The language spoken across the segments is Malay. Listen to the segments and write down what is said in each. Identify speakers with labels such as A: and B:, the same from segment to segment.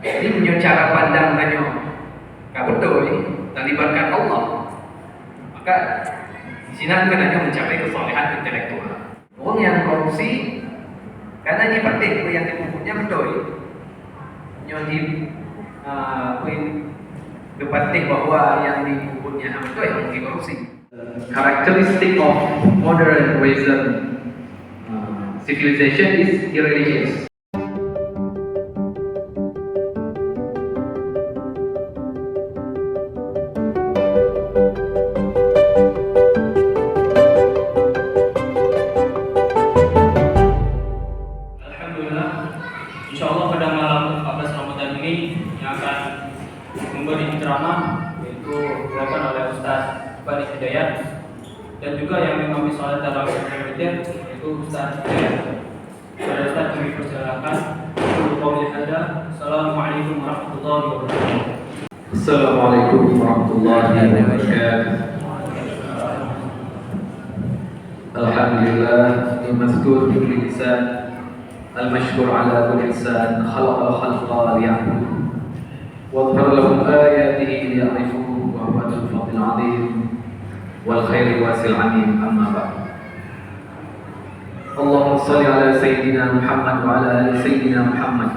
A: Jadi punya cara pandang tanya, gak betul dan libatkan Allah. Maka di sini hanya mencapai kesolehan intelektual. Orang yang korupsi karena ini penting yang dibukunya betul. Nyonya penting bahwa yang dibukunya betul yang korupsi. Characteristic of modern Western civilization is irreligious.
B: Insyaallah pada malam 14 Ramadan ini yang akan memberi ceramah yaitu dilakukan oleh Ustaz Bani Hidayat dan juga yang mengimami salat tarawih dan witir yaitu Ustaz Hidayat. Pada Ustaz kami persilakan untuk qauli hadza. Assalamualaikum warahmatullahi wabarakatuh.
A: Assalamualaikum warahmatullahi wabarakatuh. Alhamdulillah al-mazkur bi lisan المشكور على كل إنسان خلق الخلق ليعبدوه واظهر لهم آياته ليعرفوه وهو ذو الفضل العظيم والخير الواسع العميم أما بعد اللهم صل على سيدنا محمد وعلى آل سيدنا محمد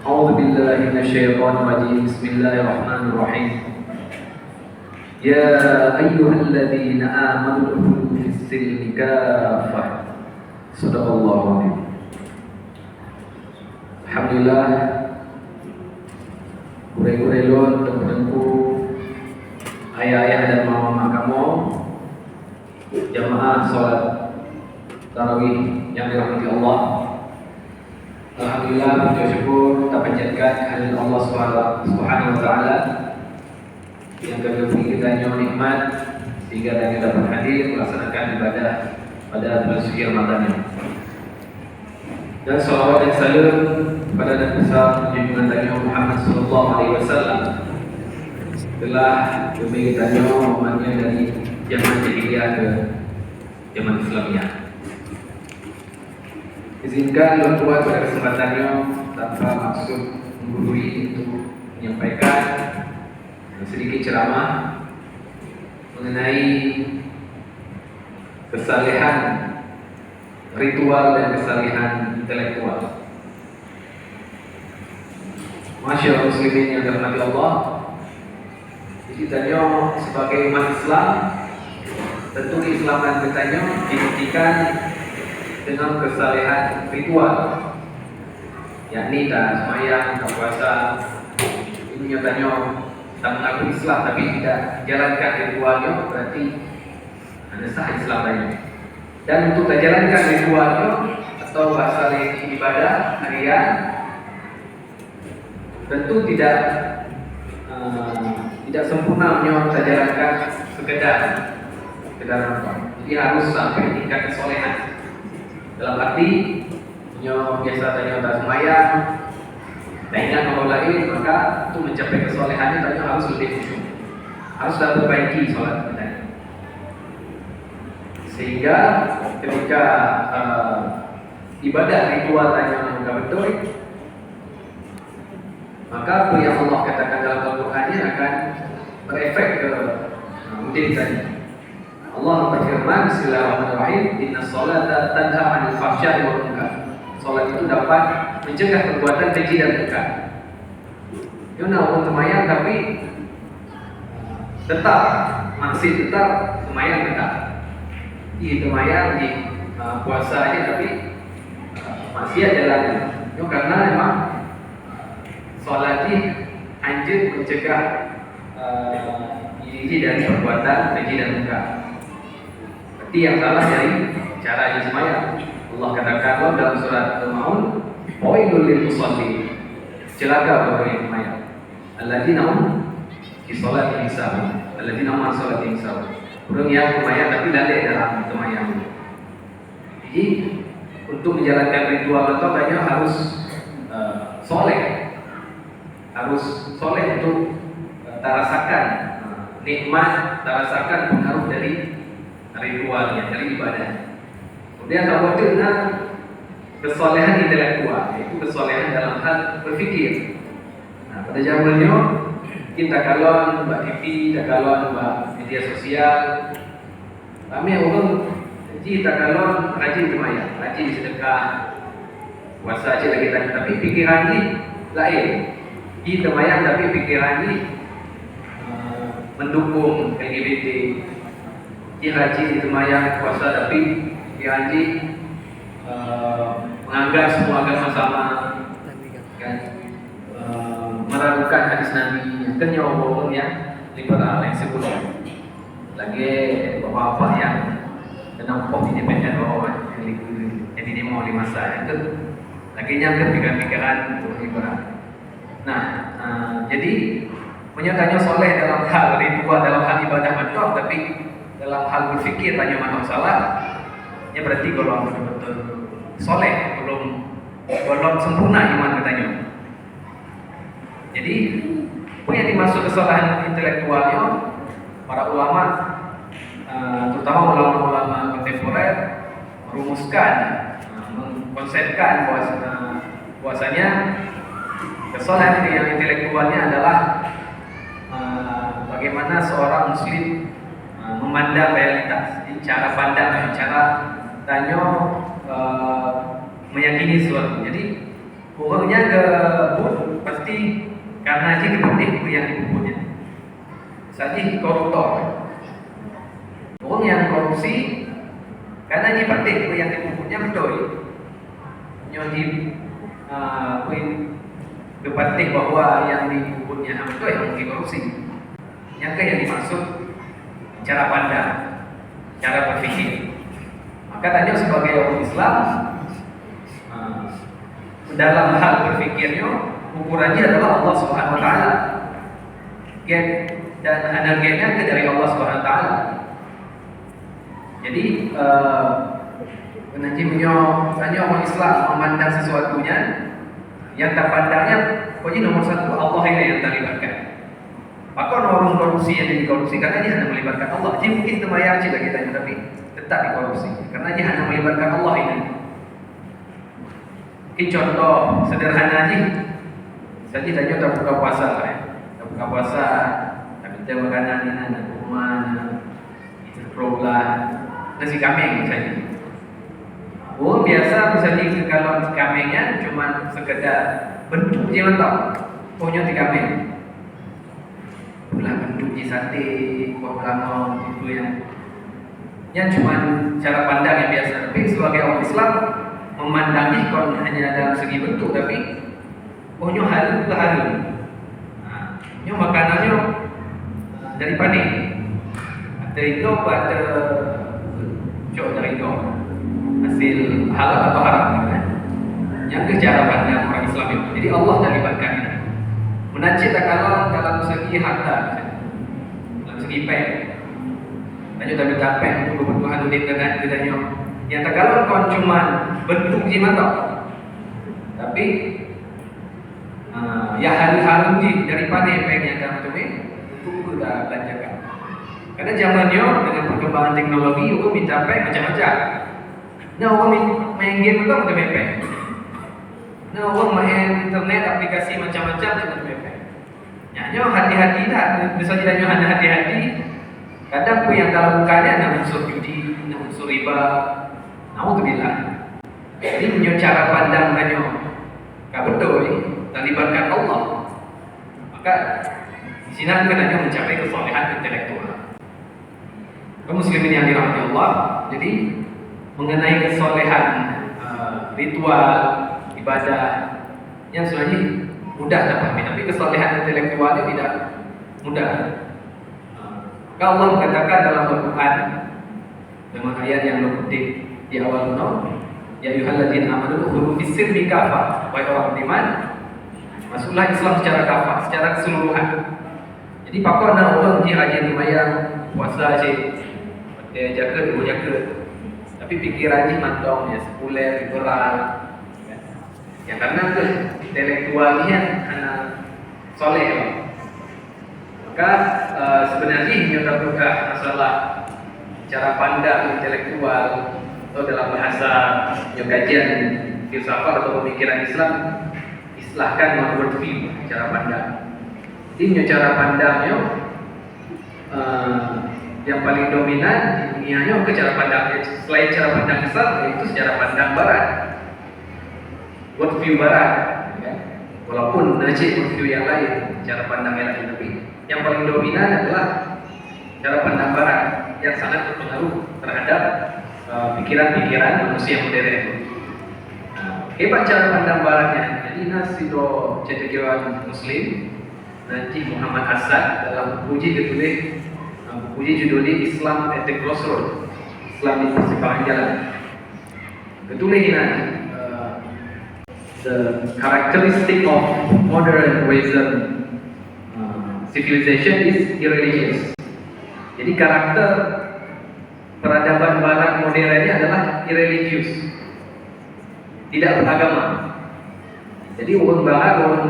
A: أعوذ بالله من الشيطان الرجيم بسم الله الرحمن الرحيم يا أيها الذين آمنوا ادخلوا في السلم كافة. Sadaqallahu. Alhamdulillah, kurang-kurang teman-temanku, ayah-ayah dan mama-mama kamu, jamaah sholat tarawih yang dirahmati Allah. Alhamdulillah, puji syukur kita panjatkan kehadirat Allah Subhanahu wa taala yang kami kita nikmat sehingga kita dapat hadir melaksanakan ibadah pada bulan suci Ramadan ini. Dan salawat dan salam kepada Nabi besar junjungan Nabi Muhammad sallallahu alaihi wasallam telah demi kita umatnya dari zaman jahiliyah ke zaman Islamiyah. Izinkan Tuhan pada kesempatannya tanpa maksud menggurui untuk menyampaikan sedikit ceramah mengenai kesalehan ritual dan kesalehan intelektual. Masyaallah muslimin yang dirahmati Allah. Kita sebagai umat Islam tentu keislaman kita dibuktikan dengan kesalehan ritual, yakni tak sembahyang, tak puasa. Ini nyatanya tak mengaku Islam tapi tidak jalankan ritualnya berarti Anda sah Islam lainnya. Dan untuk menjalankan ritualnya atau bahasa lain ibadah harian tentu tidak sempurna kita jalankan sekedar nonton. Jadi harus sampai tingkat kesolehan. Dalam arti biasa tanya tak sembahyang, tak ingat Allah lain, maka untuk mencapai kesolehannya tanya harus lebih khusyuk, harus diperbaiki sholat kita. Sehingga ketika ibadah ritual tanya yang betul, maka apa yang Allah katakan dalam Al-Qurannya akan berefek ke diri tadi. Allah berfirman, Bismillahirrahmanirrahim, Inna sholata tanha 'anil fahsya'i wal munkar. Salat itu dapat mencegah perbuatan keji dan munkar. Yana orang sembahyang tapi tetap masih tetap sembahyang tetap. Di sembahyang di puasa aja tapi masih ada lagi. Itu karena memang salat ini anjur mencegah diri dari perbuatan keji dan munkar. Berarti yang salah dari cara sembahyang. Allah katakan dalam surat Al-Maun, "Wailul lil musallin." Celaka bagi yang sembahyang. Alladzina hum fi sholatihim sahun. Alladzina hum an sholatihim sahun. Orang yang sembahyang tapi lalai dalam sembahyang. Jadi untuk menjalankan ritual atau banyak harus soleh, harus soleh untuk terasakan nikmat, terasakan pengaruh dari ritualnya, dari ibadah. Kemudian khawatirnya kesolehan intelektual, yaitu kesolehan dalam hal berpikir. Nah, pada zamannya kita kalau buat TV, kita kalau buat media sosial, kami orang kita kalau rajin sembahyang, rajin sedekah, puasa aja lagi tapi pikiran ni lain. Kita sembahyang tapi pikiran ni mendukung LGBT. Dia rajin sembahyang, puasa tapi pikiran ni menganggap semua agama sama, kan? Meragukan hadis Nabi, kan orang yang liberal, yang sekuler. Lagi bapak-bapak yang nampak independen bawah yang demo di masa itu, lagi yang pikiran-pikiran untuk liberal. Nah, jadi menyatakan soleh dalam hal ritual, dalam hal ibadah betul, tapi dalam hal berfikir tanya mana salah. Ya berarti kalau betul-betul soleh, belum sempurna iman katanya. Jadi, apa yang dimaksud kesalahan intelektualnya, para ulama, terutama ulama-ulama kontemporer, merumuskan, mengkonsepkan bahwasanya kesalahan yang intelektualnya adalah bagaimana seorang muslim memandang realitas, cara pandang, cara tanya meyakini sesuatu. Jadi orangnya kebut pasti karena aja kepenting yang dibubutnya. Saja koruptor, orang yang korupsi karena ini penting yang dibubutnya betul. Nyodi kepenting bahwa yang dibubutnya betul yang dikorupsi. Yang yang dimaksud cara pandang, cara berpikir. Maka tanya sebagai orang Islam, dalam hal berpikirnya ukurannya adalah Allah Subhanahu Wa Taala. Dan energinya dari Allah Subhanahu Wa Taala. Jadi nanti punya orang Islam memandang sesuatunya yang terpandangnya, pokoknya nomor satu Allah yang terlibatkan. Maka orang korupsi yang dikorupsi karena dia hanya melibatkan Allah. Jadi mungkin sembahyang aja kita tapi tetap dikorupsi karena dia hanya melibatkan Allah ini. Ini contoh sederhana aja. Saja tanya tak buka puasa, tak buka puasa, tapi kita makanan ini ada rumah, itu program, nasi kambing saja. Oh biasa misalnya kalau nasi kambingnya cuma sekedar bentuk je mantap, punya nasi kambing. Pula bentuk je sate, kuah lama itu yang cuma cara pandang yang biasa. Tapi sebagai orang Islam memandangi kalau hanya dalam segi bentuk tapi punya halu ke halu. Ini makanannya dari panik. Ada itu pada cok dari itu hasil halal atau haram. Yang ke cara pandang orang Islam itu. Jadi Allah terlibatkan. Menajib tak kalau dalam segi harta, dalam segi pen. Tanya tapi tak pen kebutuhan duit dengan kitanya. Yang tak kalau kau cuma bentuk je mantap. Tapi ya hari-hari je daripada pen yang kamu tu itu dah belanjakan. Karena zamannya dengan perkembangan teknologi, orang minta pen macam-macam. Nah orang main game tu macam pen. Nah orang main internet aplikasi macam-macam macam pen. Nyanyo hati-hati dah. Misalnya nyanyo hati-hati. Kadang pun yang dalam bukannya ada unsur judi, ada unsur riba. Alhamdulillah. Ini punya cara pandang nyanyo. Tak betul ni. Terlibatkan Allah. Maka di sini kita hanya mencapai kesolehan intelektual. Kaum muslimin yang dirahmati Allah. Jadi mengenai kesolehan ritual ibadah yang sebenarnya mudah dipahami, tapi kesolehan intelektualnya tidak mudah. Maka Allah mengatakan dalam Al-Quran dengan ayat yang dikutip di awal Nur, ya ayyuhalladzina amanu udkhulu fis-silmi kafah, wahai orang beriman, masuklah Islam secara kafah, secara keseluruhan. Jadi pakon orang dia rajin sembahyang, puasa aja, dia jaga, dia jaga. Tapi pikirannya mantong ya, sekuler, liberal. Ya karena ke intelektualnya anak soleh. Maka sebenarnya yang terbuka masalah cara pandang intelektual atau dalam bahasa yang kajian filsafat atau pemikiran Islam istilahkan dengan worldview, cara pandang. Ini cara pandangnya yang paling dominan di dunianya ke cara pandang, selain cara pandang Islam yaitu cara pandang Barat, worldview Barat, ya. Walaupun najib worldview yang lain, cara pandang yang lain, tapi yang paling dominan adalah cara pandang Barat yang sangat berpengaruh terhadap pikiran-pikiran manusia modern. Hebat cara pandang Baratnya. Jadi nasido cendekiawan Muslim nanti Muhammad Asad dalam buku ditulis buku judulnya Islam at the Crossroad, Islam di persimpangan jalan. Ketulis nanti the characteristic of modern Western civilization is irreligious. Jadi karakter peradaban Barat modernnya adalah irreligious, tidak beragama. Jadi orang Barat, orang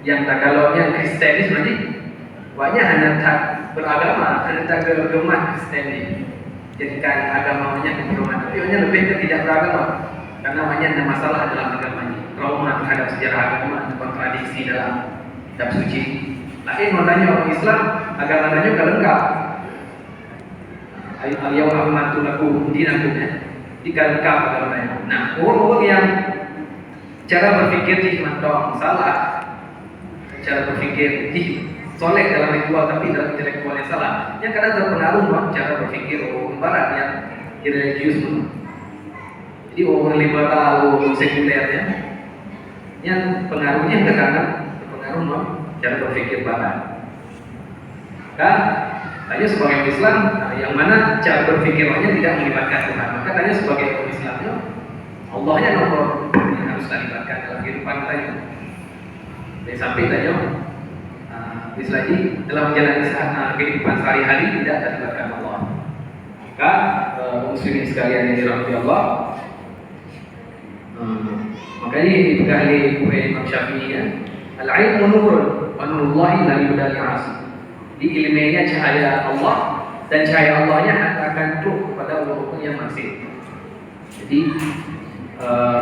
A: yang tagalognya Kristenis nanti, banyak hanya tak beragama, hanya tak beragama Kristeni. Jadikan agamanya keberagaman, tapi hanya lebih ke tidak beragama, karena banyak ada masalah dalam agamanya, trauma terhadap sejarah agama, kontradiksi dalam kitab suci. Lain maknanya orang Islam agamanya kan lengkap. Al-Yawma akmaltu lakum dinakum, ya. Jika lengkap agamanya. Nah, orang-orang yang cara berpikir mantap salah, cara berpikir soleh dalam ritual tapi dalam intelektual yang salah, yang kadang terpengaruh cara berpikir orang Barat yang irreligius. Jadi orang liberal, orang sekulernya, yang pengaruhnya terpengaruh cara berpikir Barat. Kan? Tanya sebagai Islam, yang mana cara berpikirnya tidak melibatkan Tuhan. Maka tanya sebagai orang Islamnya, Allahnya nomor yang harus dilibatkan dalam kehidupan kita. Jadi sampai tanya, lagi dalam menjalani kehidupan sehari-hari tidak dilibatkan Allah. Maka muslimin sekalian yang dirahmati Allah, makanya dipegang oleh Imam Syafi'i, ya, al-ilmu nurun wa nurullahi la yudali 'asi. Di ilmiahnya cahaya Allah dan cahaya Allahnya akan turun kepada orang yang masih. Jadi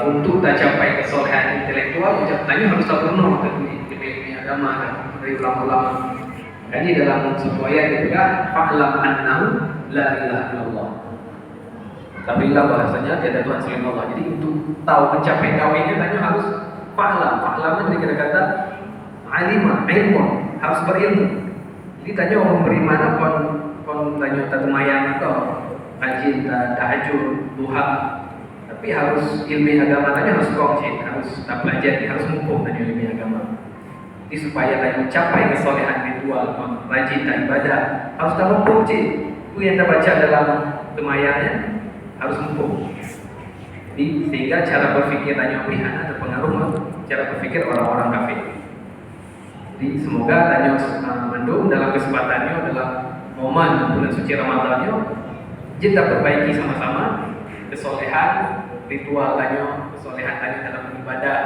A: untuk tak capai kesolehan intelektual, ucapannya harus tak penuh ilmu agama dari ulama-ulama. Ini dalam sebuah ayat juga fa'lam annahu la ilaha illallah. Tapi lah bahasanya tiada Tuhan selain Allah. Jadi untuk tahu mencapai tauhidnya tanya harus fa'lam. Fa'lam itu kata-kata alimah, ilmu, harus berilmu. Jadi tanya orang beriman kon tanya tak lumayan atau rajin tahajud, duha. Tapi harus ilmu agama tanya harus konkret, harus tak belajar, harus mumpung tanya ilmu agama. Jadi supaya tanya capai kesolehan ritual, rajin tak ibadah, harus tak mumpung cik. Itu yang kita baca dalam kemayannya harus mumpung. Jadi sehingga cara berpikir tanya pihak terpengaruh cara berpikir orang-orang kafir. Jadi semoga tanya mendung dalam kesempatannya dalam momen bulan suci Ramadannya kita perbaiki sama-sama kesolehan ritual tanya, kesolehan tanya dalam ibadah.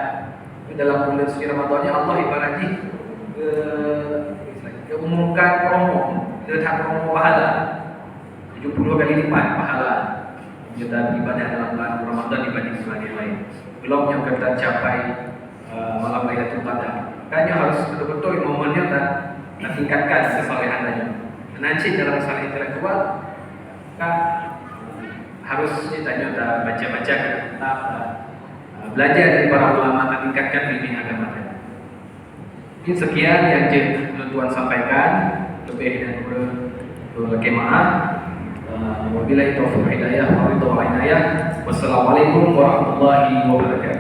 A: Dalam bulan suci Ramadannya Allah ibaratnya umumkan promo, letak promo pahala 70 kali lipat pahala kita ibadah dalam bulan Ramadan dibanding bulan yang lain. Belum yang kita capai malam Lailatul Qadar. Makanya harus betul-betul momennya dan tingkatkan kesolehannya. Nanti dalam masalah intelektual kan harus ditanya baca-baca kitab, belajar dari para ulama dan tingkatkan bimbing agama. Ini sekian yang Tuhan sampaikan, lebih dan kurang maaf. Wabillahi taufiq hidayah wa ridha wa inayah. Wassalamualaikum warahmatullahi wabarakatuh.